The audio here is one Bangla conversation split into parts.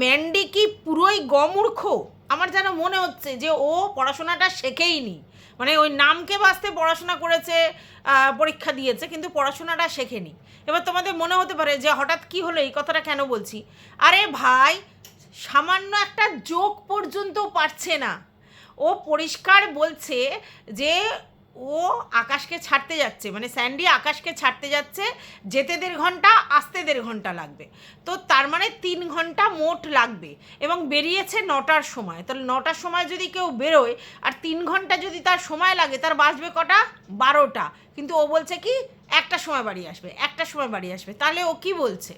ম্যান্ডি কি পুরোই গমূর্খ? আমার যেন মনে হচ্ছে যে ও পড়াশোনাটা শেখেইনি। মানে ওই নামকে বাঁচতে পড়াশোনা করেছে, পরীক্ষা দিয়েছে, কিন্তু পড়াশোনাটা শেখেনি। এবার তোমাদের মনে হতে পারে যে হঠাৎ কি হলো, এই কথাটা কেন বলছি। আরে ভাই, সামান্য একটা জোক পর্যন্ত পারছে না। ও পরিষ্কার বলছে যে ও আকাশকে ছাড়তে যাচ্ছে, মানে স্যান্ডি আকাশকে ছাড়তে যাচ্ছে, যেতে 1.5 ঘন্টা, আসতে 1.5 ঘন্টা লাগবে। তো তার মানে 3 ঘন্টা মোট লাগবে, এবং বেরিয়েছে 9টার সময়। তাহলে 9টার সময় যদি কেউ বেরোয় আর 3 ঘন্টা যদি তার সময় লাগে, তার বাজবে কটা? 12টা। কিন্তু ও বলছে কি 1টার সময় বাড়ি আসবে, 1টার সময় বাড়ি আসবে। তাহলে ও কি বলছে?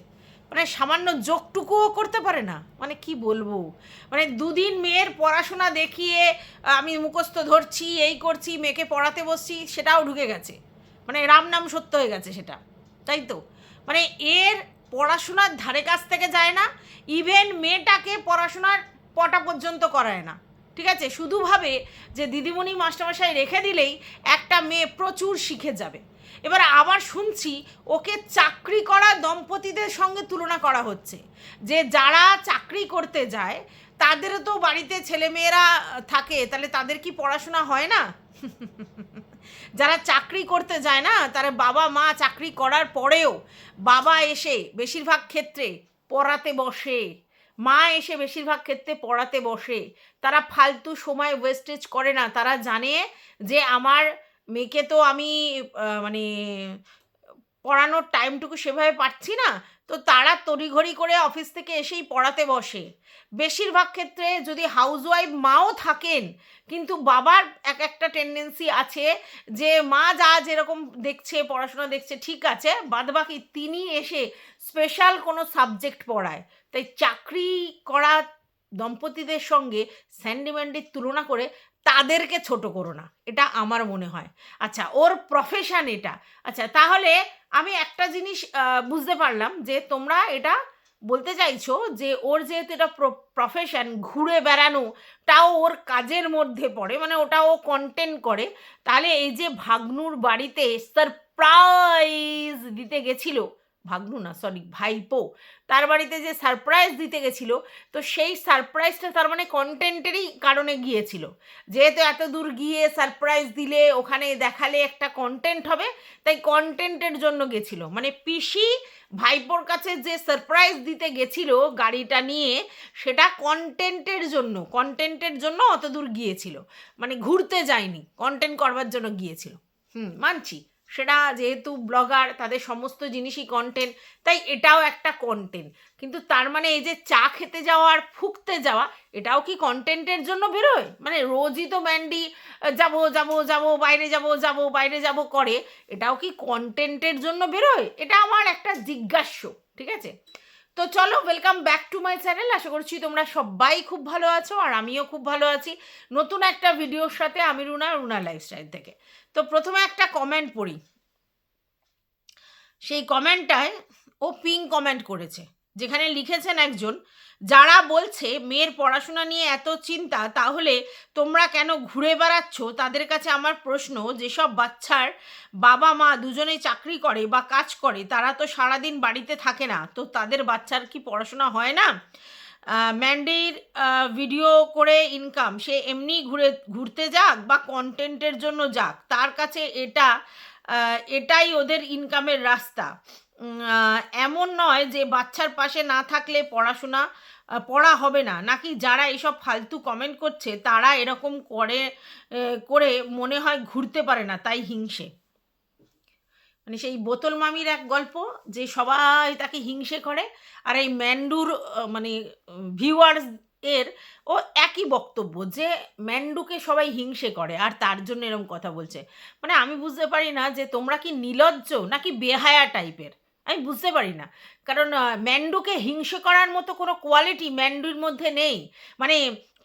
মানে সামান্য যোগটুকুও করতে পারে না। মানে কি বলবো, মানে 2 দিন মেয়ের পড়াশোনা দেখিয়ে আমি মুখস্থ ধরছি, এই করছি, মেয়েকে পড়াতে বসছি, সেটাও ঢুকে গেছে। মানে রাম নাম সত্য হয়ে গেছে সেটা, তাই তো? মানে এর পড়াশোনার ধারে কাছ থেকে যায় না। ইভেন মেয়েটাকে পড়াশোনার পটা পর্যন্ত করায় না। ঠিক আছে, শুধু ভাবে যে দিদিমণি মাস্টারমশাই রেখে দিলেই একটা মেয়ে প্রচুর শিখে যাবে। এবার আবার শুনছি ওকে চাকরি করা দম্পতিদের সঙ্গে তুলনা করা হচ্ছে, যে যারা চাকরি করতে যায় তাদেরও তো বাড়িতে ছেলেমেয়েরা থাকে, তাহলে তাদের কি পড়াশোনা হয় না? যারা চাকরি করতে যায় না, তারা বাবা মা চাকরি করার পরেও বাবা এসে বেশিরভাগ ক্ষেত্রে পড়াতে বসে, মা এসে বেশিরভাগ ক্ষেত্রে পড়াতে বসে। তারা ফালতু সময় ওয়েস্টেজ করে না। তারা জানে যে আমার মেয়েকে তো আমি মানে পড়ানোর টাইমটুকু সেভাবে পাচ্ছি না, তো তারা তড়িঘড়ি করে অফিস থেকে এসেই পড়াতে বসে। বেশিরভাগ ক্ষেত্রে যদি হাউসওয়াইফ মাও থাকেন, কিন্তু বাবার একটা টেন্ডেন্সি আছে যে মা যা যেরকম দেখছে, পড়াশোনা দেখছে, ঠিক আছে, বাদবাকি তিনি এসে স্পেশাল কোনো সাবজেক্ট পড়ায়। তাই চাকরি করা দম্পতিদের সঙ্গে স্যান্ডি ম্যান্ডির তুলনা করে তাদেরকে ছোট করো না, এটা আমার মনে হয়। আচ্ছা, ওর প্রফেশন এটা। আচ্ছা, তাহলে আমি একটা জিনিস বুঝতে পারলাম যে তোমরা এটা বলতে চাইছো যে ওর যেহেতু এটা প্রফেশন, ঘুরে বেড়ানোটাও ওর কাজের মধ্যে পড়ে, মানে ওটা ও কন্টেন্ট করে। তাহলে এই যে ভাগ্নুর বাড়িতে সারপ্রাইজ দিতে গেছিল, ভাগ্নু না সরি ভাইপো, তার বাড়িতে যে সারপ্রাইজ দিতে গেছিল, তো সেই সারপ্রাইজটা তার মানে কন্টেন্টেরই কারণে গিয়েছিল। যেহেতু এত দূর গিয়ে সারপ্রাইজ দিলে, ওখানে দেখালে একটা কন্টেন্ট হবে, তাই কন্টেন্টের জন্য গেছিল। মানে পিসি ভাইপোর কাছে যে সারপ্রাইজ দিতে গেছিল গাড়িটা নিয়ে, সেটা কন্টেন্টের জন্য অত দূর গিয়েছিল। মানে ঘুরতে যায়নি, কন্টেন্ট করবার জন্য গিয়েছিল। মানছি, সেটা যেহেতু ব্লগার, তাদের সমস্ত জিনিসই কন্টেন্ট, তাই এটাও একটা কন্টেন্ট। কিন্তু তার মানে এই যে চা খেতে যাওয়া আর ফুঁকতে যাওয়া, এটাও কি কন্টেন্টের জন্য বেরোয়? মানে রোজই তো ম্যান্ডি যাবো যাবো যাবো বাইরে যাবো যাবো বাইরে যাবো করে, এটাও কি কন্টেন্টের জন্য বেরোয়? এটা আমার একটা জিজ্ঞাস্য। ঠিক আছে, তো চলো, welcome back to my channel. আশা করছি তোমরা সবাই খুব ভালো আছো, আর আমিও খুব ভালো আছি নতুন একটা ভিডিওর সাথে। আমি রুনা লাইফস্টাইল থেকে। তো প্রথমে একটা কমেন্ট পড়ি। সেই কমেন্টটায় ও পিং কমেন্ট করেছে, যেখানে লিখেছেন একজন, যারা বলছে মেয়ের পড়াশোনা নিয়ে এত চিন্তা, তাহলে তোমরা কেন ঘুরে বেড়াচ্ছ? তাদের কাছে আমার প্রশ্ন, যেসব বাচ্চার বাবা মা দুজনেই চাকরি করে বা কাজ করে, তারা তো সারাদিন বাড়িতে থাকে না, তো তাদের বাচ্চার কি পড়াশোনা হয় না? ম্যান্ডির ভিডিও করে ইনকাম, সে এমনি ঘুরতে যাক বা কন্টেন্টের জন্য যাক, তার কাছে এটাই ওদের ইনকামের রাস্তা। এমন নয় যে বাচ্চার পাশে না থাকলে পড়া হবে না, নাকি যারা এইসব ফালতু কমেন্ট করছে তারা এরকম করে মনে হয় ঘুরতে পারে না, তাই হিংসে। মানে সেই বোতল মামির এক গল্প, যে সবাই তাকে হিংসে করে, আর এই ম্যান্ডুর মানে ভিউয়ার্স এর ও একই বক্তব্য, যে ম্যান্ডুকে সবাই হিংসে করে আর তার জন্য এরকম কথা বলছে। মানে আমি বুঝতে পারি না যে তোমরা কি নির্লজ্জ নাকি বেহায়া টাইপের, আমি বুঝতে পারি না। কারণ ম্যান্ডুকে হিংসে করার মতো কোনো কোয়ালিটি ম্যান্ডুর মধ্যে নেই। মানে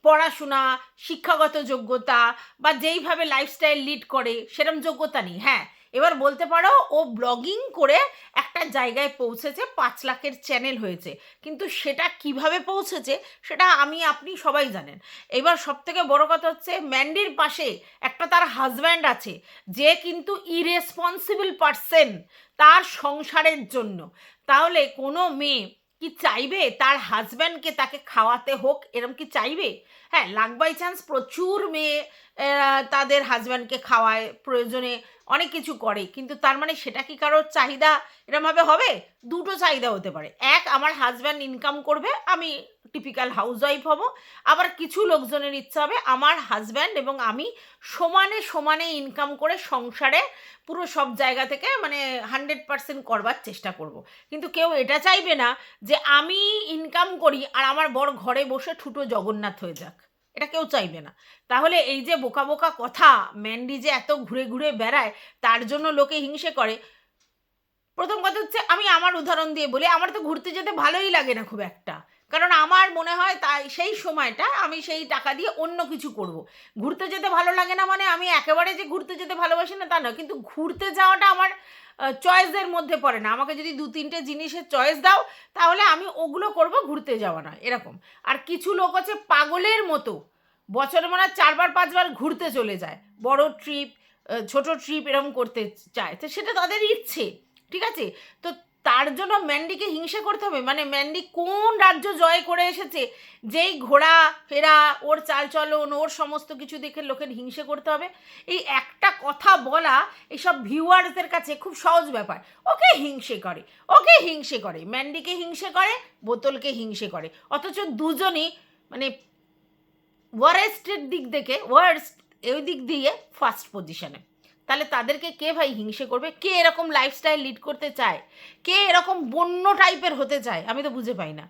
পড়াশোনা, শিক্ষাগত যোগ্যতা, বা যেইভাবে লাইফস্টাইল লিড করে সেরকম যোগ্যতা নেই। হ্যাঁ, এবার বলতে পারো ও ব্লগিং করে একটা জায়গায় পৌঁছেছে, 5 লাখের চ্যানেল হয়েছে, কিন্তু সেটা কিভাবে পৌঁছেছে সেটা আপনি সবাই জানেন। এবার সবথেকে বড় কথা হচ্ছে, ম্যান্ডির পাশে একটা তার হাজব্যান্ড আছে, যে কিন্তু ইরেসপন্সিবল পারসন তার সংসারের জন্য। তাহলে কোনো মেয়ে কি চাইবে তার হাজব্যান্ডকে তাকে খাওয়াতে হোক, এরম কি চাইবে? হ্যাঁ, লাক বাই চান্স প্রচুর মেয়ে তাদের হাজব্যান্ডকে খাওয়ায়, প্রয়োজনে অনেক কিছু করে, কিন্তু তার মানে সেটা কি কারোর চাহিদা এরমভাবে হবে? দুটো চাহিদা হতে পারে, এক আমার হাজব্যান্ড ইনকাম করবে, আমি টিপিক্যাল হাউসওয়াইফ হব, আবার কিছু লোকজনের ইচ্ছা হবে আমার হাজব্যান্ড এবং আমি সমানে সমানে ইনকাম করে সংসারে পুরো সব জায়গা থেকে মানে 100% করবার চেষ্টা করব। কিন্তু কেউ এটা চাইবে না যে আমি ইনকাম করি আর আমার বর ঘরে বসে ঠুটো জগন্নাথ হয়ে যাক, এটা কেউ চাইবে না। তাহলে এই যে বোকা বোকা কথা, ম্যান্ডি যে এত ঘুরে ঘুরে বেড়ায় তার জন্য লোকে হিংসে করে, প্রথম কথা হচ্ছে আমি আমার উদাহরণ দিয়ে বলি, আমার তো ঘুরতে যেতে ভালোই লাগে না খুব একটা, কারণ আমার মনে হয় তাই সেই সময়টা আমি সেই টাকা দিয়ে অন্য কিছু করব। ঘুরতে যেতে ভালো লাগে না মানে আমি একেবারে যে ঘুরতে যেতে ভালোবাসি না তা না, কিন্তু ঘুরতে যাওয়াটা আমার চয়েসের মধ্যে পড়ে না। আমাকে যদি 2-3টে জিনিসের চয়েস দাও তাহলে আমি ওগুলো করব, ঘুরতে যাওয়া না, এরকম। আর কিছু লোক আছে পাগলের মতো বছরে মনে হয় 4-5বার ঘুরতে চলে যায়, বড় ট্রিপ ছোট ট্রিপ এরকম করতে চায়, তো সেটা তাদের ইচ্ছে, ঠিক আছে? তো তার জন্য ম্যান্ডিকে হিংসে করতে হবে? মানে ম্যান্ডি কোন রাজ্য জয় করে এসেছে যেই ঘোরা ফেরা, ওর চালচলন, ওর সমস্ত কিছু দেখে লোকের হিংসে করতে হবে? এই একটা কথা বলা এইসব ভিউয়ার্সদের কাছে খুব সহজ ব্যাপার। ওকে হিংসে করে, ওকে হিংসে করে, ম্যান্ডিকে হিংসে করে, বোতলকে হিংসে করে, অথচ দুজনই মানে ওয়ারেস্টের দিক থেকে ওয়ার্স্ট, ওই দিক দিয়ে ফার্স্ট পজিশনে। তাহলে তাদেরকে কে ভাই হিংসে করবে? কে এরকম লাইফস্টাইল লিড করতে চায়? কে এরকম বন্য টাইপের হতে চায়? আমি তো বুঝে পাই না।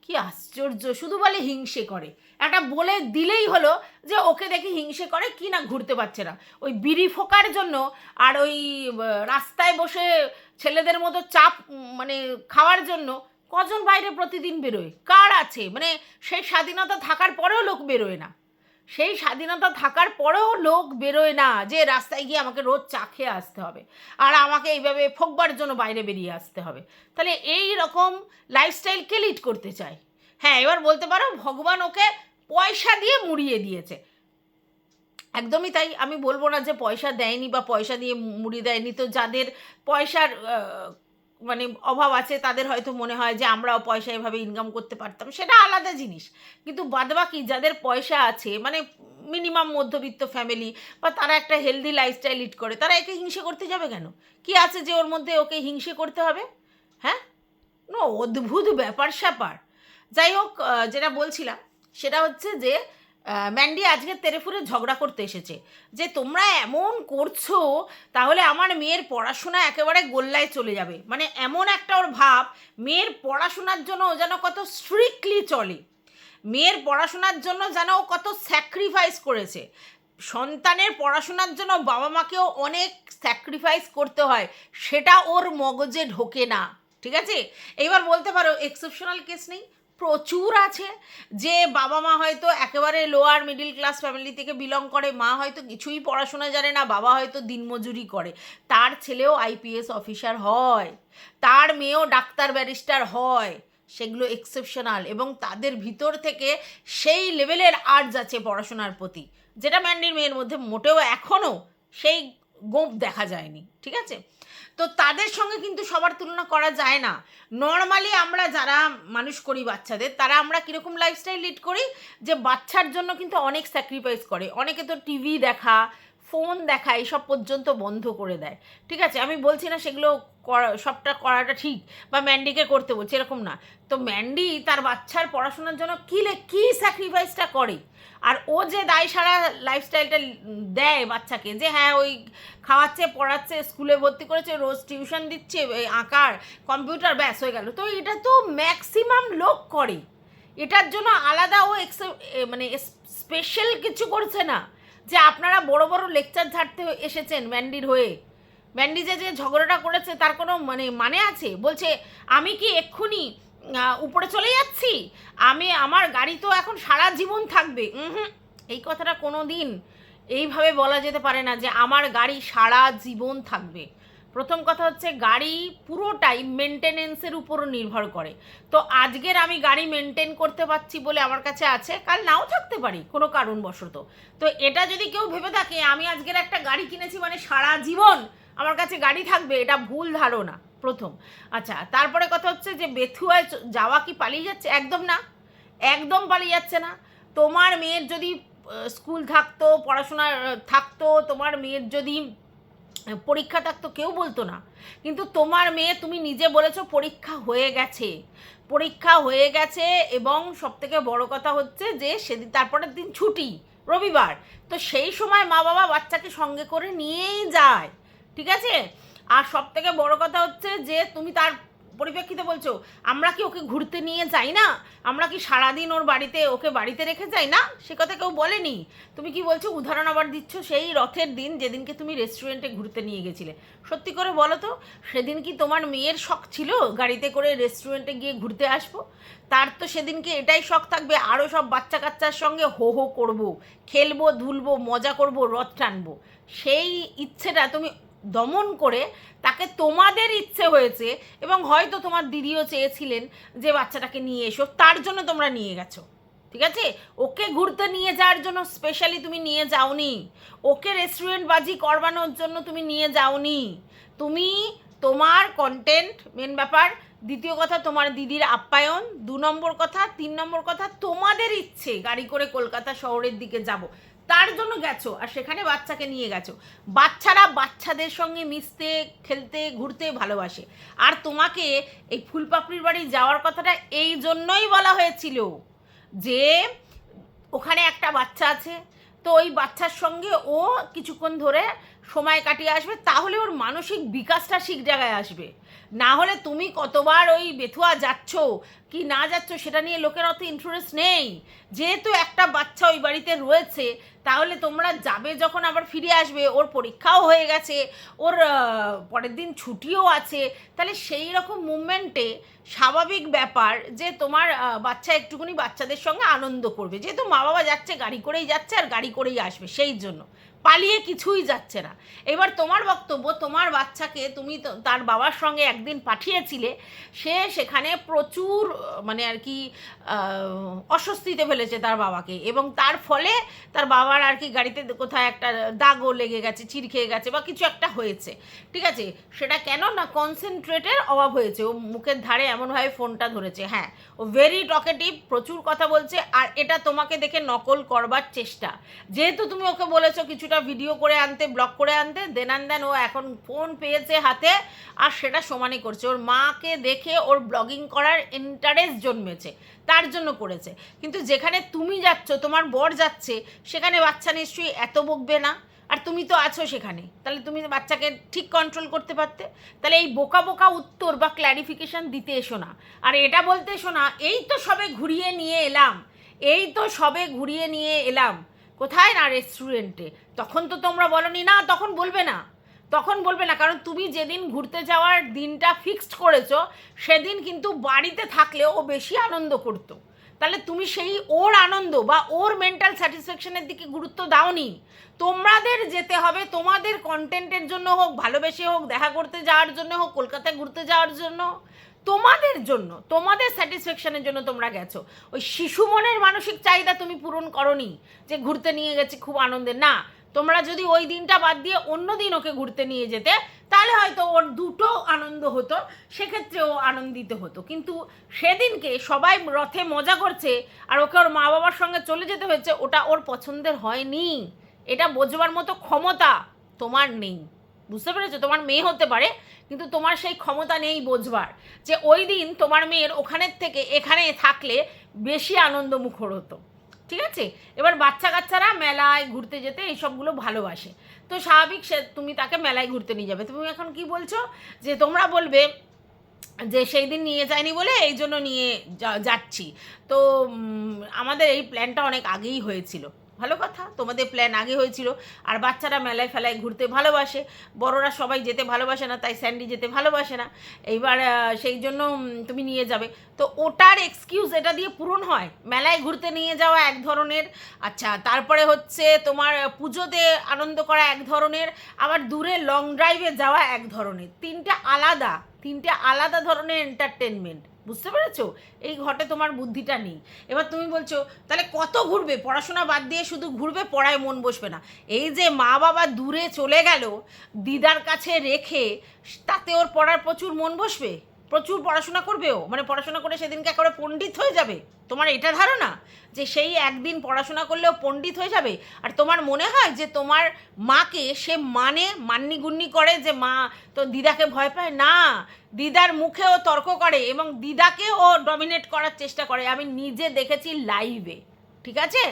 কি আশ্চর্য, শুধু বলে হিংসে করে, একটা বলে দিলেই হলো যে ওকে দেখে হিংসে করে, কি না ঘুরতে পারছে না ওই বিড়ি ফোকার জন্য, আর ওই রাস্তায় বসে ছেলেদের মতো চাপ মানে খাওয়ার জন্য কজন বাইরে প্রতিদিন বেরোয়? কার আছে? মানে সেই স্বাধীনতা থাকার পরেও লোক বেরোয় না, সেই স্বাধীনতা থাকার পরেও লোক বেরোয় না যে রাস্তায় গিয়ে আমাকে রোজ চা খেয়ে আসতে হবে আর আমাকে এইভাবে ফোকবার জন্য বাইরে বেরিয়ে আসতে হবে। তাহলে এই রকম লাইফস্টাইল কে লিড করতে চায়? হ্যাঁ, এবার বলতে পারো ভগবান ওকে পয়সা দিয়ে মুড়িয়ে দিয়েছে, একদমই তাই। আমি বলবো না যে পয়সা দেয়নি বা পয়সা দিয়ে মুড়িয়ে দেয়নি, তো যাদের পয়সার মানে অভাব আছে তাদের হয়তো মনে হয় যে আমরাও পয়সা এভাবে ইনকাম করতে পারতাম, সেটা আলাদা জিনিস। কিন্তু বাদবাকি যাদের পয়সা আছে মানে মিনিমাম মধ্যবিত্ত ফ্যামিলি বা তারা একটা হেলদি লাইফস্টাইল লিড করে, তারা একে হিংসে করতে যাবে কেন? কি আছে যে ওর মধ্যে ওকে হিংসে করতে হবে? হ্যাঁ, অদ্ভুত ব্যাপার স্যাপার। যাই হোক, যেটা বলছিলাম সেটা হচ্ছে যে ম্যান্ডি আজকে তেরেফুরে ঝগড়া করতে এসেছে যে তোমরা এমন করছো তাহলে আমার মেয়ের পড়াশোনা একেবারে গোল্লায় চলে যাবে। মানে এমন একটা ওর ভাব, মেয়ের পড়াশোনার জন্য ও যেন কত স্ট্রিক্টলি চলে, মেয়ের পড়াশোনার জন্য যেন ও কত স্যাক্রিফাইস করেছে। সন্তানের পড়াশোনার জন্য বাবা মাকেও অনেক স্যাক্রিফাইস করতে হয়, সেটা ওর মগজে ঢোকে না, ঠিক আছে? এইবার বলতে পারো এক্সেপশনাল কেস নেই, প্রচুর আছে যে বাবা মা হয়তো একেবারে লোয়ার মিডিল ক্লাস ফ্যামিলি থেকে বিলং করে, মা হয়তো কিছুই পড়াশোনা জানে না, বাবা হয়তো দিনমজুরি করে, তার ছেলেও আইপিএস অফিসার হয়, তার মেয়েও ডাক্তার ব্যারিস্টার হয়, সেগুলো এক্সেপশনাল। এবং তাদের ভিতর থেকে সেই লেভেলের আর্জ আছে পড়াশোনার প্রতি, যেটা ম্যান্ডির মেয়ের মধ্যে মোটেও এখনও সেই গোপ দেখা যায়নি, ঠিক আছে? তো তাদের সঙ্গে কিন্তু সবার তুলনা করা যায় না। নর্মালি আমরা যারা মানুষ করি বাচ্চাদের, তারা আমরা কীরকম লাইফস্টাইল লিড করি যে বাচ্চার জন্য কিন্তু অনেক স্যাক্রিফাইস করে, অনেকে তো টিভি দেখা, ফোন দেখা এইসব পর্যন্ত বন্ধ করে দেয়, ঠিক আছে? আমি বলছি না সেগুলো সবটা করাটা ঠিক বা ম্যান্ডিকে করতে বলছি, এরকম না। তো ম্যান্ডি তার বাচ্চার পড়াশোনার জন্য কী স্যাক্রিফাইসটা করে, আর ও যে দায় সারা লাইফস্টাইলটা দেয় বাচ্চাকে, যে হ্যাঁ ওই খাওয়াচ্ছে পড়াচ্ছে স্কুলে ভর্তি করেছে, রোজ টিউশন দিচ্ছে, আঁকার কম্পিউটার, ব্যাস হয়ে গেল। তো এটা তো ম্যাক্সিমাম লোক করে, এটার জন্য আলাদা ও মানে স্পেশাল কিছু করছে না যে আপনারা বড় বড় লেকচার ঝাড়তে এসেছেন ম্যান্ডির হয়ে। ম্যান্ডি যে ঝগড়াটা করেছে তার কোনো মানে আছে? বলছে আমি কি এক্ষুনি উপরে চলে যাচ্ছি, আমার গাড়ি তো এখন সারা জীবন থাকবে। এই কথাটা কোনো দিন এইভাবে বলা যেতে পারে না যে আমার গাড়ি সারা জীবন থাকবে। প্রথম কথা হচ্ছে গাড়ি পুরোটাই মেনটেনেন্সের উপর নির্ভর করে। তো আজকের আমি গাড়ি মেনটেন করতে পারছি বলে আমার কাছে আছে, কাল নাও থাকতে পারি কোনো কারণবশত। তো এটা যদি কেউ ভেবে থাকে আমি আজকের একটা গাড়ি কিনেছি মানে সারা জীবন আমার কাছে গাড়ি থাকবে, এটা ভুল ধারণা। প্রথম। আচ্ছা, তারপরে কথা হচ্ছে যে বেথুয়ায় যাওয়া কি পালিয়ে যাচ্ছে? একদম না, একদম পালিয়ে যাচ্ছে না। তোমার মেয়ের যদি স্কুল থাকতো, পড়াশোনা থাকতো, তোমার মেয়ের যদি পরীক্ষা থাকতো, কেউ বলতো না। কিন্তু তোমার মেয়ে, তুমি নিজে বলেছো পরীক্ষা হয়ে গেছে, পরীক্ষা হয়ে গেছে, এবং সবথেকে বড় কথা হচ্ছে যে সেদিন তারপরের দিন ছুটি, রবিবার। তো সেই সময় মা বাবা বাচ্চাকে সঙ্গে করে নিয়েই যায়, ঠিক আছে? আর সবথেকে বড় কথা হচ্ছে যে তুমি তার পরিপ্রেক্ষিতে বলছো আমরা কি ওকে ঘুরতে নিয়ে যাই না, আমরা কি সারাদিন ওর বাড়িতে, ওকে বাড়িতে রেখে যাই না, সে কথা কেউ বলেনি। তুমি কি বলছো, উদাহরণ আবার দিচ্ছ সেই রথের দিন যেদিনকে তুমি রেস্টুরেন্টে ঘুরতে নিয়ে গেছিলে। সত্যি করে বলো তো, সেদিন কি তোমার মেয়ের শখ ছিল গাড়িতে করে রেস্টুরেন্টে গিয়ে ঘুরতে আসবো? তার তো সেদিনকে এটাই শখ থাকবে আরও সব বাচ্চা কাচ্চার সঙ্গে হো হো করবো, খেলবো, ধুলবো, মজা করবো, রথ টানবো। সেই ইচ্ছেটা তুমি দমন করে তাকে, তোমাদের ইচ্ছে হয়েছে এবং হয়তো তোমার দিদিও চেয়েছিলেন যে বাচ্চাটাকে নিয়ে এসো, তার জন্য তোমরা নিয়ে গেছো, ঠিক আছে? ওকে ঘুরতে নিয়ে যাওয়ার জন্য স্পেশালি তুমি নিয়ে যাওনি, ওকে রেস্টুরেন্ট বাজি করবানোর জন্য তুমি নিয়ে যাওনি। তুমি তোমার কন্টেন্ট মেন ব্যাপার, দ্বিতীয় কথা তোমার দিদির আপ্যায়ন, 2 নম্বর কথা, 3 নম্বর কথা তোমাদের ইচ্ছে গাড়ি করে কলকাতা শহরের দিকে যাব, তার জন্য গেছো, আর সেখানে বাচ্চাকে নিয়ে গেছো। বাচ্চারা বাচ্চাদের সঙ্গে মিশতে, খেলতে, ঘুরতে ভালোবাসে। আর তোমাকে এই ফুলপাপড়ির বাড়ি যাওয়ার কথাটা এই জন্যই বলা হয়েছিল যে ওখানে একটা বাচ্চা আছে, তো ওই বাচ্চার সঙ্গে ও কিছুক্ষণ ধরে সময় কাটিয়ে আসবে, তাহলে ওর মানসিক বিকাশটা ঠিক জায়গায় আসবে। না হলে তুমি কতবার ওই বেথুয়া যাচ্ছ কি না যাচ্ছ সেটা নিয়ে লোকের অত ইন্টারেস্ট নেই। যেহেতু একটা বাচ্চা ওই বাড়িতে রয়েছে, তাহলে তোমরা যাবে যখন, আবার ফিরে আসবে, ওর পরীক্ষাও হয়ে গেছে, ওর পরের দিন ছুটিও আছে, তাহলে সেই রকম মুভমেন্টে স্বাভাবিক ব্যাপার যে তোমার বাচ্চা একটুখানি বাচ্চাদের সঙ্গে আনন্দ করবে। যেহেতু মা বাবা যাচ্ছে, গাড়ি করেই যাচ্ছে আর গাড়ি করেই আসবে, সেই জন্য পালিয়ে কিছুই যাচ্ছে না। এবার তোমার বক্তব্য, তোমার বাচ্চাকে তুমি তো তার বাবার সঙ্গে একদিন পাঠিয়েছিলে, সে সেখানে প্রচুর মানে আর কি অস্বস্তিতে ফেলেছে তার বাবাকে, এবং তার ফলে তার বাবার আর কি গাড়িতে কোথায় একটা দাগও লেগে গেছে, চির খেয়ে গেছে বা কিছু একটা হয়েছে, ঠিক আছে? সেটা কেন না, কনসেন্ট্রেটের অভাব হয়েছে, ও মুখের ধারে এমনভাবে ফোনটা ধরেছে। হ্যাঁ, ও ভেরি টকেটিভ, প্রচুর কথা বলছে, আর এটা তোমাকে দেখে নকল করবার চেষ্টা। যেহেতু তুমি ওকে বলেছো কিছুটা ভিডিও করে আনতে, ব্লগ করে আনতে, দেন ও এখন ফোন পেয়েছে হাতে, আর সেটা সমানই করছে। ওর মাকে দেখে ওর ব্লগিং করার ইন্টারেস্ট জন্মেছে, তার জন্য করেছে। কিন্তু যেখানে তুমি যাচ্ছ, তোমার বর যাচ্ছে, সেখানে বাচ্চা নিশ্চয়ই এত বকবে না, আর তুমি তো আছো সেখানে, তাহলে তুমি বাচ্চাকে ঠিক কন্ট্রোল করতে পারতে। তাহলে এই বোকা বোকা উত্তর বা ক্ল্যারিফিকেশান দিতে এসো না, আর এটা বলতে এসো না এই তো সবে ঘুরিয়ে নিয়ে এলাম, এই তো সবে ঘুরিয়ে নিয়ে এলাম, কোথায় না রেস্টুরেন্টে। তখন তো তোমরা বলনি, না তখন বলবে না, তখন বলবে না, কারণ তুমি যেদিন ঘুরতে যাওয়ার দিনটা ফিক্সড করেছো, সেদিন কিন্তু বাড়িতে থাকলে ও বেশি আনন্দ করতো। তাহলে তুমি সেই ওর আনন্দ বা ওর মেন্টাল স্যাটিসফ্যাকশনের দিকে গুরুত্ব দাওনি। তোমাদের যেতে হবে তোমাদের কন্টেন্টের জন্য হোক, ভালোবেসে হোক, দেখা করতে যাওয়ার জন্য হোক, কলকাতায় ঘুরতে যাওয়ার জন্য, তোমাদের জন্য, তোমাদের স্যাটিসফ্যাকশনের জন্য তোমরা গেছো। ওই শিশু মনের মানসিক চাহিদা তুমি পূরণ করনি যে ঘুরতে নিয়ে গেছি খুব আনন্দের। না, তোমরা যদি ওই দিনটা বাদ দিয়ে অন্য দিন ওকে ঘুরতে নিয়ে যেতে, তাহলে হয়তো ওর দুটো আনন্দ হতো, সেক্ষেত্রে ও আনন্দিত হতো। কিন্তু সেদিনকে সবাই রথে মজা করছে আর ওকে ওর মা বাবার সঙ্গে চলে যেতে হয়েছে, ওটা ওর পছন্দের হয়নি। এটা বোঝবার মতো ক্ষমতা তোমার নেই, বুঝতে পেরেছো? তোমার মেয়ে হতে পারে, কিন্তু তোমার সেই ক্ষমতা নেই বোঝবার যে ওই দিন তোমার মেয়ের ওখানের থেকে এখানে থাকলে বেশি আনন্দমুখর হতো, ঠিক আছে? এবার বাচ্চা কাচ্চারা মেলায় ঘুরতে যেতে এইসবগুলো ভালোবাসে, তো স্বাভাবিক সে তুমি তাকে মেলায় ঘুরতে নিয়ে যাবে। তুমি এখন কি বলছো যে তোমরা বলবে যে সেই দিন নিয়ে যায়নি বলে এই জন্য নিয়ে যাচ্ছি। তো আমাদের এই প্ল্যানটা অনেক আগেই হয়েছিল। ভালো কথা, তোমাদের প্ল্যান আগে হয়েছিল। আর বাচ্চারা মেলায় ফেলায় ঘুরতে ভালোবাসে, বড়রা সবাই যেতে ভালোবাসে না, তাই স্যান্ডি যেতে ভালোবাসে না। এইবার সেই জন্য তুমি নিয়ে যাবে, তো ওটার এক্সকিউজ এটা দিয়ে পূরণ হয়। মেলায় ঘুরতে নিয়ে যাওয়া এক ধরনের, আচ্ছা তারপরে হচ্ছে তোমার পুজোতে আনন্দ করা এক ধরনের, আবার দূরে লং ড্রাইভে যাওয়া এক ধরনের, তিনটা আলাদা, তিনটে আলাদা ধরনের এন্টারটেনমেন্ট, বুঝতে পেরেছো? এই ঘটে তোমার বুদ্ধিটা নেই। এবার তুমি বলছো তাহলে কত ঘুরবে, পড়াশোনা বাদ দিয়ে শুধু ঘুরবে, পড়ায় মন বসবে না। এই যে মা বাবা দূরে চলে গেল দিদার কাছে রেখে, তাতে ওর পড়ার প্রচুর মন বসবে, প্রচুর পড়াশোনা করবেও, মানে পড়াশোনা করে সেদিনকে একেবারে পণ্ডিত হয়ে যাবে? তোমার এটা ধারণা যে সেই একদিন পড়াশোনা করলেও পণ্ডিত হয়ে যাবে? আর তোমার মনে হয় যে তোমার মাকে সে মান্নি গুন্নি করে যে মা তো দিদাকে ভয় পায় না? দিদার মুখেও তর্ক করে এবং দিদাকে ও ডমিনেট করার চেষ্টা করে, আমি নিজে দেখেছি লাইভে, ঠিক আছে?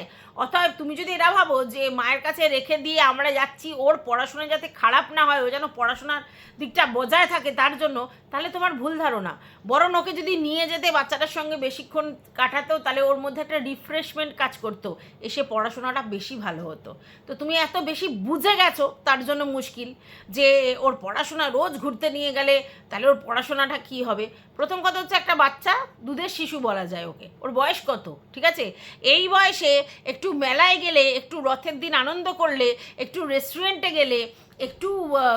অতএব তুমি যদি এটা ভাবো যে মায়ের কাছে রেখে দিয়ে আমরা যাচ্ছি ওর পড়াশোনা যাতে খারাপ না হয়, ও যেন পড়াশোনার দিকটা বজায় থাকে তার জন্য, তাহলে তোমার ভুল ধারণা। বরং ওকে যদি নিয়ে যেতে বাচ্চাটার সঙ্গে বেশিক্ষণ কাটাতেও, তাহলে ওর মধ্যে একটা রিফ্রেশমেন্ট কাজ করতো, এসে পড়াশোনাটা বেশি ভালো হতো। তো তুমি এত বেশি বুঝে গেছো তার জন্য মুশকিল, যে ওর পড়াশোনা রোজ ঘুরতে নিয়ে গেলে তাহলে ওর পড়াশোনাটা কী হবে? প্রথম কথা হচ্ছে একটা বাচ্চা দুধের শিশু বলা যায় ওকে, ওর বয়স কত, ঠিক আছে? এই বয়সে একটু মেলায় গেলে, একটু রথের দিন আনন্দ করলে, একটু রেস্টুরেন্টে গেলে, একটু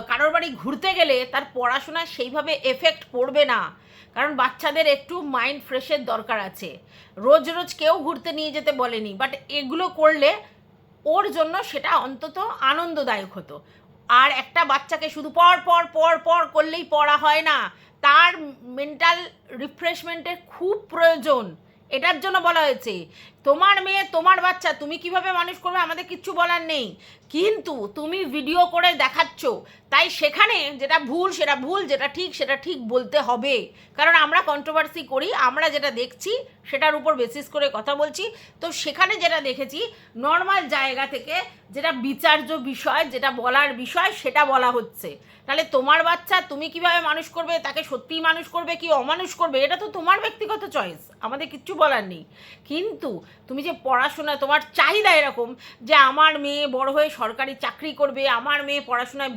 কারোর বাড়ি ঘুরতে গেলে তার পড়াশোনায় সেইভাবে এফেক্ট পড়বে না। কারণ বাচ্চাদের একটু মাইন্ড ফ্রেশের দরকার আছে। রোজ রোজ কেউ ঘুরতে নিয়ে যেতে বলেনি, বাট এগুলো করলে ওর জন্য সেটা অন্তত আনন্দদায়ক হতো। আর একটা বাচ্চাকে শুধু পড় পড় পড় পড় করলেই পড়া হয় না, তার মেন্টাল রিফ্রেশমেন্টের খুব প্রয়োজন। এটার জন্য বলা হয়েছে তোমার মেয়ে তোমার বাচ্চা, তুমি কিভাবে মানুষ করবে আমাদের কিচ্ছু বলার নেই, কিন্তু তুমি ভিডিও করে দেখাচ্ছ, তাই সেখানে যেটা ভুল সেটা ভুল, যেটা ঠিক সেটা ঠিক বলতে হবে। কারণ আমরা কন্ট্রোভার্সি করি, আমরা যেটা দেখছি সেটার উপর বেসিস করে কথা বলছি। তো সেখানে যেটা দেখেছি নর্মাল জায়গা থেকে, যেটা বিচার্য বিষয়, যেটা বলার বিষয়, সেটা বলা হচ্ছে। তাহলে তোমার বাচ্চা তুমি কিভাবে মানুষ করবে, তাকে সত্যিই মানুষ করবে কি অমানুষ করবে, এটা তো তোমার ব্যক্তিগত চয়েস, আমাদের কিচ্ছু বলার নেই। কিন্তু তুমি যে পড়াশোনা, তোমার চাহিদা এরকম যে আমার মেয়ে বড় হয়ে সরকারি চাকরি করবে, আমার মেয়ে পড়াশোনায়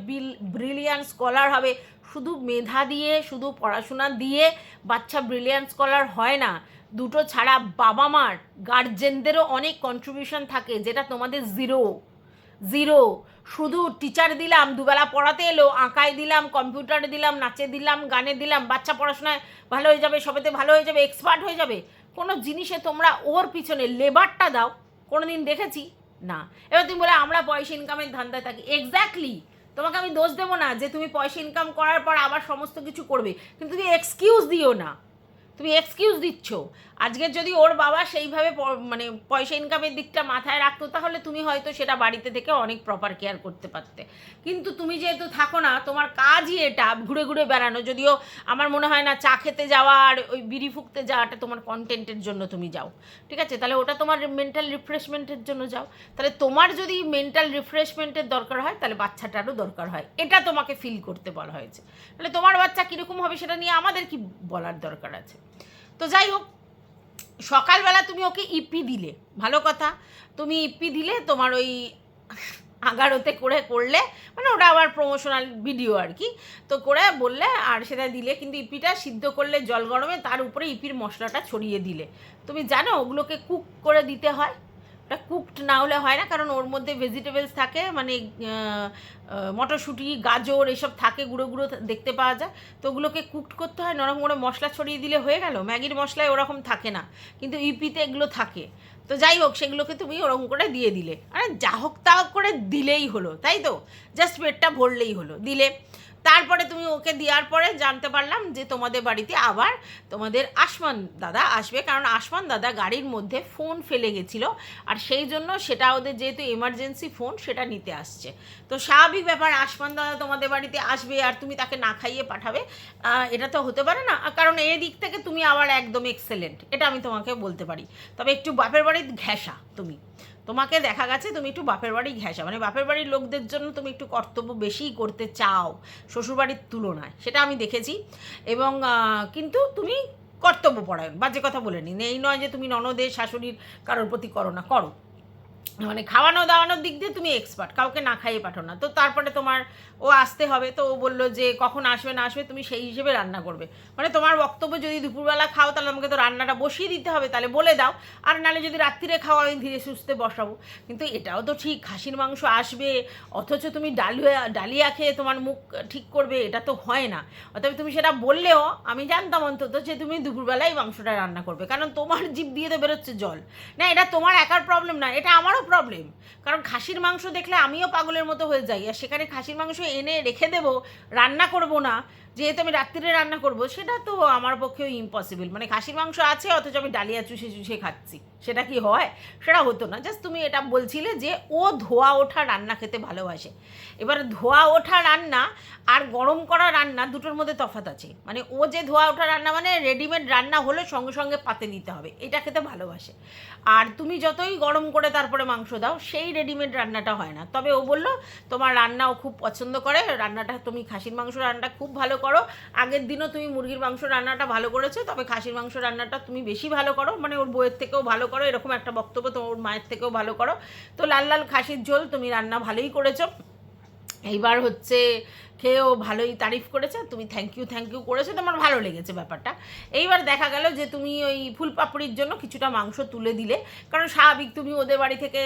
ব্রিলিয়ান্ট স্কলার হবে, শুধু মেধা দিয়ে, শুধু পড়াশোনা দিয়ে বাচ্চা ব্রিলিয়ান্ট স্কলার হয় না। দুটো ছাড়া বাবা মার, গার্জেনদেরও অনেক কন্ট্রিবিউশন থাকে, যেটা তোমাদের জিরো জিরো। শুধু টিচার দিলাম, দুবেলা পড়াতে এলো, আঁকায় দিলাম, কম্পিউটারে দিলাম, নাচে দিলাম, গানে দিলাম, বাচ্চা পড়াশোনায় ভালো হয়ে যাবে, সবেতে ভালো হয়ে যাবে, এক্সপার্ট হয়ে যাবে। কোনো জিনিসে তোমরা ওর পিছনে লেবারটা দাও, কোনো দিন দেখেছি না। এবার তুমি বলে আমরা পয়সা ইনকামের ধান্দায় থাকি, এক্স্যাক্টলি। তোমাকে আমি দোষ দেবো না যে তুমি পয়সা ইনকাম করার পর আবার সমস্ত কিছু করবে, কিন্তু তুমি এক্সকিউজ দিও না, তুমি এক্সকিউজ দিচ্ছ। আজকে যদি ওর বাবা সেইভাবে মানে পয়সা ইনকামের দিকটা মাথায় রাখতো, তাহলে তুমি হয়তো সেটা বাড়িতে থেকে অনেক প্রপার কেয়ার করতে পারতে। কিন্তু তুমি যেহেতু থাকো না, তোমার কাজই এটা ঘুরে ঘুরে বেড়ানো। যদিও আমার মনে হয় না চা খেতে যাওয়া আর ওই বিড়ি ফুঁকতে যাওয়াটা তোমার কন্টেন্টের জন্য তুমি যাও, ঠিক আছে? তাহলে ওটা তোমার মেন্টাল রিফ্রেশমেন্টের জন্য যাও। তাহলে তোমার যদি মেন্টাল রিফ্রেশমেন্টের দরকার হয়, তাহলে বাচ্চাটারও দরকার হয়, এটা তোমাকে ফিল করতে বলা হয়েছে। তাহলে তোমার বাচ্চা কীরকম হবে সেটা নিয়ে আমাদের কি বলার দরকার আছে? তো যাই হোক, সকালবেলা তুমি ওকে ইপি দিলে, ভালো কথা, তুমি ইপি দিলে, তোমার ওই আগারোতে করে করলে, মানে ওটা আবার প্রমোশনাল ভিডিও আর কি, তো করে বললে আর সেটা দিলে। কিন্তু ইপিটা সিদ্ধ করলে জল গরমে, তার উপরে ইপির মশলাটা ছড়িয়ে দিলে। তুমি জানো ওগুলোকে কুক করে দিতে হয়, ওটা কুকড না হলে হয় না, কারণ ওর মধ্যে ভেজিটেবলস থাকে, মানে মটরশুঁটি, গাজর এসব থাকে, গুঁড়ো গুঁড়ো দেখতে পাওয়া যায়। তো ওগুলোকে কুকড করতে হয়, নরম করে মশলা ছড়িয়ে দিলে হয়ে গেল। ম্যাগির মশলায় ওরকম থাকে না, কিন্তু ইপিতে এগুলো থাকে। তো যাই হোক, সেগুলোকে তুমি ওরকম করে দিয়ে দিলে, আরে যা হোক তা হোক করে দিলেই হলো, তাই তো? জাস্ট পেটটা ভরলেই হলো, দিলে। তারপরে তুমি ওকে দেওয়ার পরে জানতে পারলাম যে তোমাদের বাড়িতে আবার তোমাদের আসমান দাদা আসবে, কারণ আসমান দাদা গাড়ির মধ্যে ফোন ফেলে গেছিলো, আর সেই জন্য সেটা ওদের যেহেতু এমার্জেন্সি ফোন, সেটা নিতে আসছে। তো স্বাভাবিক ব্যাপার, আসমান দাদা তোমাদের বাড়িতে আসবে আর তুমি তাকে না খাইয়ে পাঠাবে, এটা তো হতে পারে না। কারণ এই দিক থেকে তুমি আবার একদম এক্সেলেন্ট, এটা আমি তোমাকে বলতে পারি। তবে একটু বাপের বাড়ির ঘেঁষা তোমাকে দেখা গেছে, তুমি একটু বাপের বাড়ি ঘেঁষা, মানে বাপের বাড়ির লোকদের জন্য তুমি একটু কর্তব্য বেশিই করতে চাও শ্বশুরবাড়ির তুলনায়, সেটা আমি দেখেছি। এবং কিন্তু তুমি কর্তব্যপরায়ণ, বাজে কথা বলে নি, এই নয় যে তুমি ননদের শাশুড়ির কারোর প্রতি করো না, করো। মানে খাওয়ানো দাওয়ানোর দিক দিয়ে তুমি এক্সপার্ট, কাউকে না খাইয়ে পাঠো না। তো তারপরে তোমার ও আসতে হবে, তো ও বললো যে কখন আসবে না আসবে তুমি সেই হিসেবে রান্না করবে। মানে তোমার বক্তব্য যদি দুপুরবেলা খাও তাহলে আমাকে তো রান্নাটা বসিয়ে দিতে হবে, তাহলে বলে দাও, আর নাহলে যদি রাত্রিরে খাও আমি ধীরে সুস্থে বসাবো। কিন্তু এটাও তো ঠিক, খাসির মাংস আসবে অথচ তুমি ডালিয়া খেয়ে তোমার মুখ ঠিক করবে, এটা তো হয় না। অতএব তুমি সেটা বললেও আমি জানতাম অন্তত যে তুমি দুপুরবেলায় মাংসটা রান্না করবে, কারণ তোমার জিভ দিয়ে তো বেরোচ্ছে জল। না, এটা তোমার একার প্রবলেম না, এটা আমারও প্রবলেম। কারণ খাসির মাংস দেখলে আমিও পাগলের মতো হয়ে যাই, আর সেখানে খাসির মাংস এনে রেখে দেবো, রান্না করব না, যেহেতু আমি রাত্রিরে রান্না করব, সেটা তো আমার পক্ষেও ইম্পসিবল। মানে খাসির মাংস আছে অথচ আমি ডালিয়া চুষে চুষে খাচ্ছি, সেটা কি হয়? সেটা হতো না। জাস্ট তুমি এটা বলছিলে যে ও ধোয়া ওঠা রান্না খেতে ভালোবাসে। এবার ধোয়া ওঠা রান্না আর গরম করা রান্না দুটোর মধ্যে তফাৎ আছে। মানে ও যে ধোয়া ওঠা রান্না মানে রেডিমেড রান্না হলে সঙ্গে সঙ্গে পাতে দিতে হবে, এটা খেতে ভালোবাসে। আর তুমি যতই গরম করে তারপরে মাংস দাও, সেই রেডিমেড রান্নাটা হয় না। তবে ও বললো তোমার রান্নাও খুব পছন্দ করে, রান্নাটা তুমি খাসির মাংস রান্নাটা খুব ভালো করো। আগের দিনও তুমি মুরগির মাংস রান্নাটা ভালো করেছো, তবে খাসির মাংস রান্নাটা তুমি বেশি ভালো করো, মানে ওর বউয়ের থেকেও ভালো করো, এরকম একটা বক্তব্য। তোমার ওর মায়ের থেকেও ভালো করো। তো লাল লাল খাসির ঝোল তুমি রান্না ভালোই করেছো। এইবার হচ্ছে খেয়েও ভালোই তারিফ করেছে, তুমি থ্যাংক ইউ করেছো, তোমার ভালো লেগেছে ব্যাপারটা। এইবার দেখা গেল যে তুমি ওই ফুল পাপড়ির জন্য কিছুটা মাংস তুলে দিলে, কারণ স্বাভাবিক তুমি ওদের বাড়ি থেকে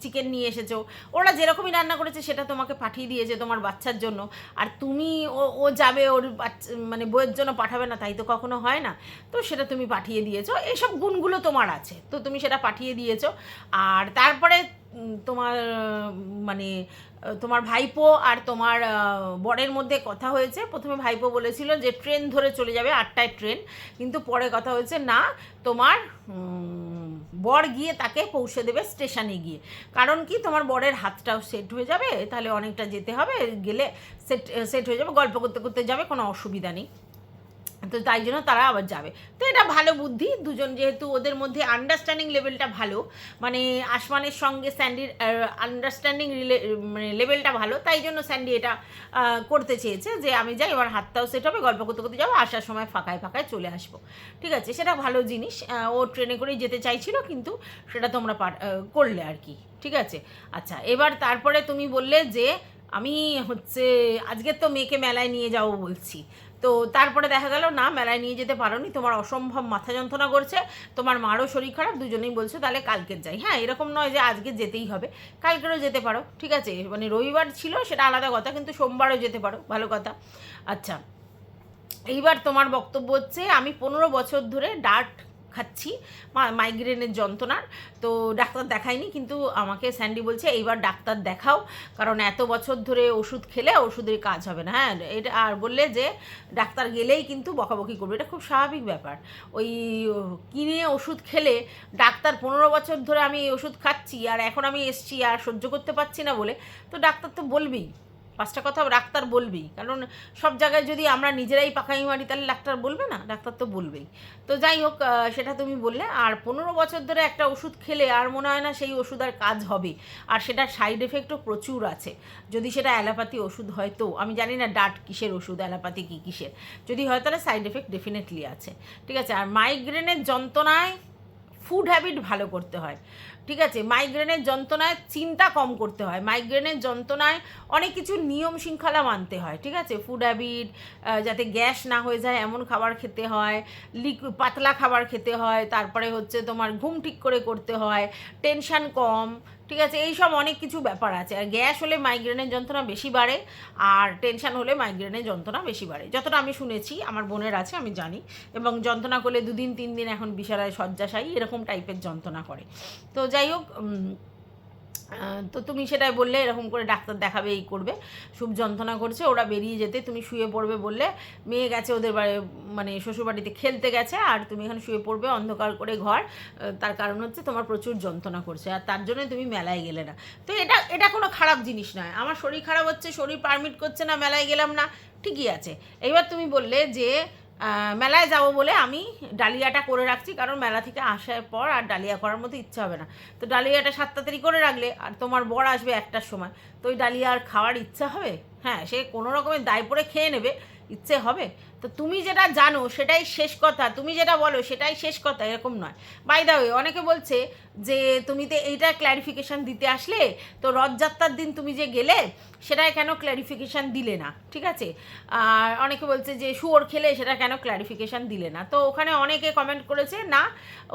চিকেন নিয়ে এসেছো, ওরা যেরকমই রান্না করেছে সেটা তোমাকে পাঠিয়ে দিয়েছে তোমার বাচ্চার জন্য। আর তুমি ও যাবে ওর বাচ্চা মানে বইয়ের জন্য পাঠাবে না, তাই তো কখনো হয় না। তো সেটা তুমি পাঠিয়ে দিয়েছো, এইসব গুণগুলো তোমার আছে, তো তুমি সেটা পাঠিয়ে দিয়েছো। আর তারপরে তোমার মানে তোমার ভাইপো আর তোমার বরের মধ্যে কথা হয়েছে। প্রথমে ভাইপো বলেছিল যে ট্রেন ধরে চলে যাবে, 8টায় ট্রেন, কিন্তু পরে কথা হয়েছে না, তোমার বর গিয়ে তাকে পৌঁছে দেবে স্টেশনে গিয়ে। কারণ কি, তোমার বরের হাতটাও সেট হয়ে যাবে, তাহলে অনেকটা যেতে হবে, গেলে সেট হয়ে যাবে, গল্প করতে করতে যাবে, কোনো অসুবিধা নেই। তো তাই জন্য তারা আবার যাবে। তো এটা ভালো বুদ্ধি, দুজন যেহেতু ওদের মধ্যে আন্ডারস্ট্যান্ডিং লেভেলটা ভালো, মানে আসমানের সঙ্গে স্যান্ডির আন্ডারস্ট্যান্ডিং মানে লেভেলটা ভালো, তাই জন্য স্যান্ডি এটা করতে চেয়েছে যে আমি যাই, আমার হাতটাও সেট হবে, গল্প করতে করতে যাবো, আসার সময় ফাঁকায় ফাঁকায় চলে আসবো। ঠিক আছে, সেটা ভালো জিনিস। ও ট্রেনে করেই যেতে চাইছিল, কিন্তু সেটা তোমরা করলে আর কি। ঠিক আছে, আচ্ছা, এবার তারপরে তুমি বললে যে আমি হচ্ছে আজকে তো মেয়েকে মেলায় নিয়ে যাবো বলছি। তো তারপরে দেখা গেল না, মেলায় নিয়ে যেতে পারোনি, তোমার অসম্ভব মাথা যন্ত্রণা করছে, তোমার মারও শরীর খারাপ, দুজনেই বলছো তাহলে কালকের যাই। হ্যাঁ, এরকম নয় যে আজকে যেতেই হবে, কালকেরও যেতে পারো, ঠিক আছে, মানে রবিবার ছিল সেটা আলাদা কথা, কিন্তু সোমবারও যেতে পারো, ভালো কথা। আচ্ছা, এইবার তোমার বক্তব্য হচ্ছে আমি 15 বছর ধরে ডার্ট খাচ্ছি মাইগ্রেনের যন্ত্রণার, তো ডাক্তার দেখাইনি, কিন্তু আমাকে স্যান্ডি বলছে এইবার ডাক্তার দেখাও, কারণ এত বছর ধরে ওষুধ খেলে ওষুধের কাজ হবে না। হ্যাঁ, এটা আর বললে যে ডাক্তার গেলেই কিন্তু বকাবকি করবে, এটা খুব স্বাভাবিক ব্যাপার। ওই কিনে ওষুধ খেলে ডাক্তার 15 বছর ধরে আমি এই ওষুধ খাচ্ছি আর এখন আমি এসছি আর সহ্য করতে পারছি না বলে, তো ডাক্তার তো বলবেই, 5টা কথা ডাক্তার বলবেই, কারণ সব জায়গায় যদি আমরা নিজেরাই পাকাই মারি তাহলে ডাক্তার বলবে না, ডাক্তার তো বলবেই। তো যাই হোক, সেটা তুমি বললে। আর 15 বছর ধরে একটা ওষুধ খেলে আর মনে হয় না সেই ওষুধ আর কাজ হবে, আর সেটার সাইড এফেক্টও প্রচুর আছে। যদি সেটা অ্যালোপ্যাথি ওষুধ হয়, তো আমি জানি না ডার্ট কিসের ওষুধ, অ্যালোপ্যাথি কী কিসের, যদি হয় তাহলে সাইড এফেক্ট ডেফিনেটলি আছে। ঠিক আছে, আর মাইগ্রেনের যন্ত্রণায় ফুড হ্যাবিট ভালো করতে হয়। ঠিক আছে, মাইগ্রেনের যন্ত্রণায় চিন্তা কম করতে হয়, মাইগ্রেনের যন্ত্রণায় অনেক কিছু নিয়ম শৃঙ্খলা মানতে হয়। ঠিক আছে, ফুড হ্যাবিট, যাতে গ্যাস না হয়ে যায় এমন খাবার খেতে হয়, পাতলা খাবার খেতে হয়, তারপরে হচ্ছে তোমার ঘুম ঠিক করে করতে হয়, টেনশান কম। ঠিক আছে, এইসব অনেক কিছু ব্যাপার আছে। আর গ্যাস হলে মাইগ্রেনের যন্ত্রণা বেশি বাড়ে, আর টেনশান হলে মাইগ্রেনের যন্ত্রণা বেশি বাড়ে, যতটা আমি শুনেছি, আমার বোনের আছে আমি জানি, এবং যন্ত্রণা করলে 2 দিন 3 দিন এখন বিছানায় শয্যাশায়ী এরকম টাইপের যন্ত্রণা করে। তো যাই হোক, তো তুমি সেটাই বললে এরকম করে ডাক্তার দেখাবে, এই করবে, খুব যন্ত্রণা করছে, ওরা বেরিয়ে যেতে তুমি শুয়ে পড়বে বললে, মেয়ে গেছে ওদের বাড়ি মানে শ্বশুরবাড়িতে খেলতে গেছে, আর তুমি এখানে শুয়ে পড়বে অন্ধকার করে ঘর, তার কারণ হচ্ছে তোমার প্রচুর যন্ত্রণা করছে, আর তার জন্য তুমি মেলায় গেলে না। তো এটা কোনো খারাপ জিনিস নয়, আমার শরীর খারাপ হচ্ছে, শরীর পারমিট করছে না, মেলায় গেলাম না, ঠিকই আছে। এইবার তুমি বললে যে মেলায় যাব বলে আমি ডালিয়াটা করে রাখছি, কারণ মেলা থেকে আসার পর আর ডালিয়া করার মতো ইচ্ছা হবে না। তো ডালিয়াটা 7 তাড়াতাড়ি করে রাখলে, আর তোমার বর আসবে 1টার সময়, তো ওই ডালিয়া আর খাওয়ার ইচ্ছা হবে? হ্যাঁ, সে কোনো রকমের দায় পড়ে খেয়ে নেবে, ইচ্ছে হবে? তো তুমি যেটা জানো সেটাই শেষ কথা, তুমি যেটা বলো সেটাই শেষ কথা, এরকম নয়। বাই দ্য ওয়ে, অনেকে বলছে যে তুমি তো এইটা ক্ল্যারিফিকেশান দিতে আসলে, তো রথযাত্রার দিন তুমি যে গেলে সেটাই কেন ক্ল্যারিফিকেশান দিলে না, ঠিক আছে? আর অনেকে বলছে যে শুয়োর খেলে সেটা কেন ক্ল্যারিফিকেশান দিলে না। তো ওখানে অনেকে কমেন্ট করেছে না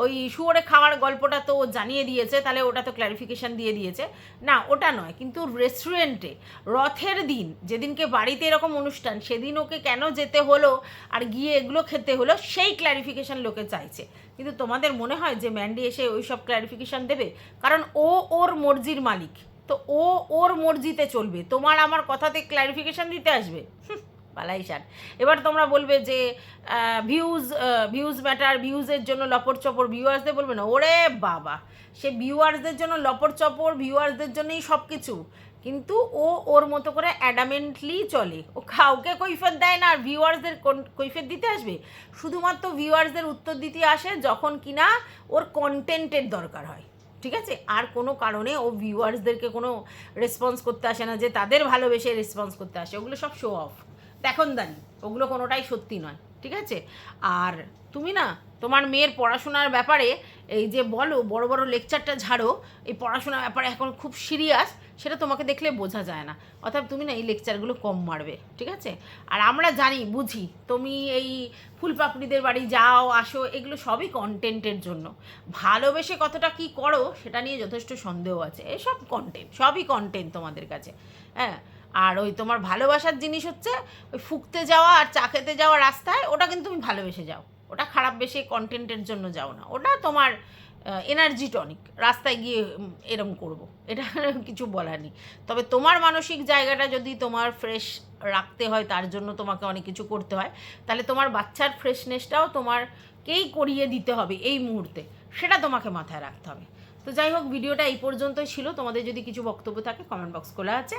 ওই শুয়োরে খাওয়ার গল্পটা তো জানিয়ে দিয়েছে, তাহলে ওটা তো ক্ল্যারিফিকেশান দিয়ে দিয়েছে। না, ওটা নয়, কিন্তু রেস্টুরেন্টে রথের দিন যেদিনকে বাড়িতে এরকম অনুষ্ঠান সেদিন ওকে কেন যেতে হলো আর গিয়ে এগুলো খেতে হলো, সেই ক্ল্যারিফিকেশান লোকে চাইছে। কিন্তু তোমাদের মনে হয় যে ম্যান্ডি এসে ওই সব ক্ল্যারিফিকেশান দেবে? কারণ ও ওর মর্জির মালিক, তো ও ওর মর্জিতে চলবে, তোমার আমার কথাতে ক্ল্যারিফিকেশান দিতে আসবে? বালাইশান। এবার তোমরা বলবে যে ভিউজ ম্যাটার, ভিউজের জন্য লপর চপর, ভিউয়ার্সদের বলবে না? ওরে বাবা, সে ভিউয়ার্সদের জন্য লপর চপর, ভিউয়ার্সদের জন্যই সব কিছু, কিন্তু ও ওর মতো করে অ্যাডামেন্টলি চলে, ও কাউকে কৈফিয়ত দেয় না। আর ভিউয়ার্সদের কৈফিয়ত দিতে আসবে? শুধুমাত্র ভিউয়ার্সদের উত্তর দিতে আসে যখন কিনা ওর কন্টেন্টের দরকার হয়, ঠিক আছে? আর কোনো কারণে ও ভিউয়ার্সদেরকে কোনো রেসপন্স করতে আসে না, যে তাদের ভালোবেসে রেসপন্স করতে আসে। ওগুলো সব শো অফ, দেখনদানি, ওগুলো কোনোটাই সত্যি নয়, ঠিক আছে? আর তুমি না তোমার মেয়ের পড়াশোনার ব্যাপারে এই যে বলো বড় বড় লেকচারটা ঝাড়ো, এই পড়াশোনার ব্যাপারে এখন খুব সিরিয়াস, সেটা তোমাকে দেখলে বোঝা যায় না। অর্থাৎ তুমি না এই লেকচারগুলো কম মারবে, ঠিক আছে? আর আমরা জানি, বুঝি, তুমি এই ফুলপাপড়িদের বাড়ি যাও আসো, এগুলো সবই কন্টেন্টের জন্য। ভালোবেসে কতটা কি করো সেটা নিয়ে যথেষ্ট সন্দেহ আছে। এসব কন্টেন্ট, সবই কন্টেন্ট তোমাদের কাছে, হ্যাঁ। আর ওই তোমার ভালোবাসার জিনিস হচ্ছে ওই ফুকতে যাওয়া আর চা খেতে যাওয়া রাস্তায়, ওটা কিন্তু তুমি ভালোবেসে যাও, ওটা খারাপ বেশি কন্টেন্টের জন্য যাও না, ওটা তোমার এনার্জি টনিক। রাস্তায় গিয়ে এরম করবো, এটা কিছু বলার নেই। তবে তোমার মানসিক জায়গাটা যদি তোমার ফ্রেশ রাখতে হয়, তার জন্য তোমাকে অনেক কিছু করতে হয়, তাহলে তোমার বাচ্চার ফ্রেশনেসটাও তোমারকেই করিয়ে দিতে হবে এই মুহূর্তে, সেটা তোমাকে মাথায় রাখতে হবে। তো যাই হোক, ভিডিওটা এই পর্যন্তই ছিল। তোমাদের যদি কিছু বক্তব্য থাকে কমেন্ট বক্স খোলা আছে।